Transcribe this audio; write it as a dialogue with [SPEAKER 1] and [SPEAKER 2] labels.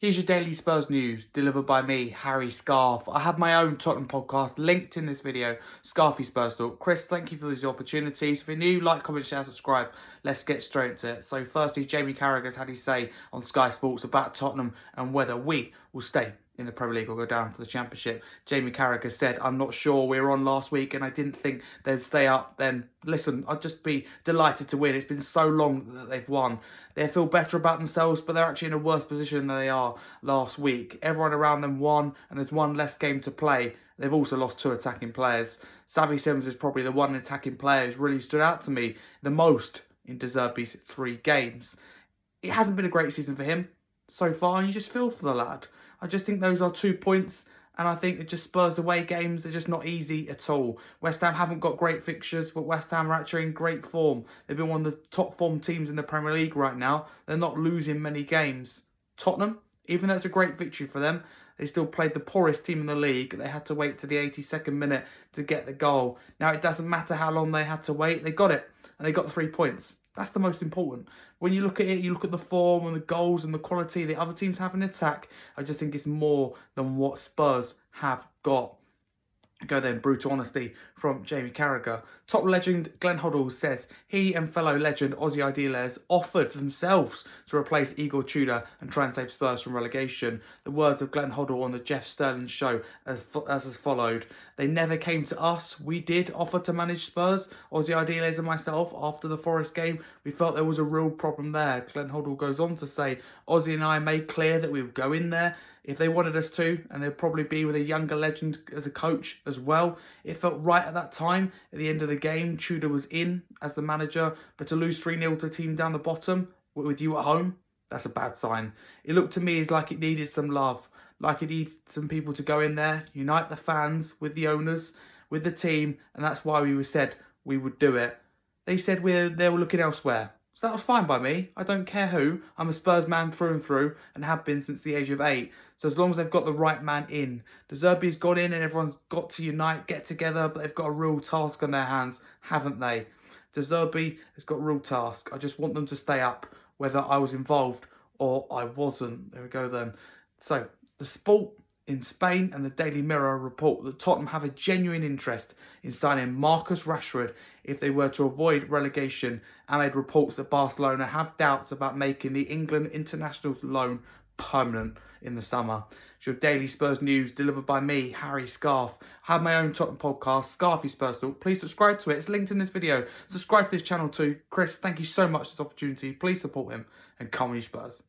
[SPEAKER 1] Here's your daily Spurs news, delivered by me, Harry Scarfe. I have my own Tottenham podcast linked in this video, Scarfe Spurs Talk. Chris, thank you for these opportunities. If you're new, like, comment, share, subscribe. Let's get straight into it. So firstly, Jamie Carragher's had his say on Sky Sports about Tottenham and whether we will stay in the Premier League or go down to the Championship. Jamie Carragher said, I'm not sure, we were on last week and I didn't think they'd stay up. Then listen, I'd just be delighted to win. It's been so long that they've won. They feel better about themselves, but they're actually in a worse position than they are last week. Everyone around them won, and there's one less game to play. They've also lost two attacking players. Xavi Simons is probably the one attacking player who's really stood out to me the most in De Zerbi's 3 games. It hasn't been a great season for him so far, and you just feel for the lad. I just think those are 2 points, and I think it just Spurs away games. They're just not easy at all. West Ham haven't got great fixtures, but West Ham are actually in great form. They've been one of the top form teams in the Premier League right now. They're not losing many games. Tottenham, even though it's a great victory for them, they still played the poorest team in the league. They had to wait to the 82nd minute to get the goal. Now, it doesn't matter how long they had to wait. They got it, and they got the 3 points. That's the most important. When you look at it, you look at the form and the goals and the quality the other teams have in attack. I just think it's more than what Spurs have got. Go then, brutal honesty from Jamie Carragher. Top legend Glenn Hoddle says he and fellow legend Ozzy Ideales offered themselves to replace Igor Tudor and try and save Spurs from relegation. The words of Glenn Hoddle on the Jeff Sterling show as has followed. They never came to us. We did offer to manage Spurs. Ozzy Ideales and myself, after the Forest game, we felt there was a real problem there. Glenn Hoddle goes on to say, Ozzy and I made clear that we would go in there if they wanted us to, and they'd probably be with a younger legend as a coach as well. It felt right at that time. At the end of the game, Tudor was in as the manager, but to lose 3-0 to a team down the bottom with you at home, that's a bad sign. It looked to me as like it needed some love, like it needs some people to go in there, unite the fans with the owners, with the team, and that's why we said we would do it. They said they were looking elsewhere. So that was fine by me. I don't care who. I'm a Spurs man through and through and have been since the age of 8. So as long as they've got the right man in. De Zerbi's got in and everyone's got to unite, get together, but they've got a real task on their hands, haven't they? De Zerbi has got a real task. I just want them to stay up, whether I was involved or I wasn't. There we go then. So, the Sport in Spain and the Daily Mirror report that Tottenham have a genuine interest in signing Marcus Rashford if they were to avoid relegation, amid reports that Barcelona have doubts about making the England international's loan permanent in the summer. It's your daily Spurs news delivered by me, Harry Scarfe. I have my own Tottenham podcast, Scarfe Spurs Talk. Please subscribe to it. It's linked in this video. Subscribe to this channel too. Chris, thank you so much for this opportunity. Please support him and come on you Spurs.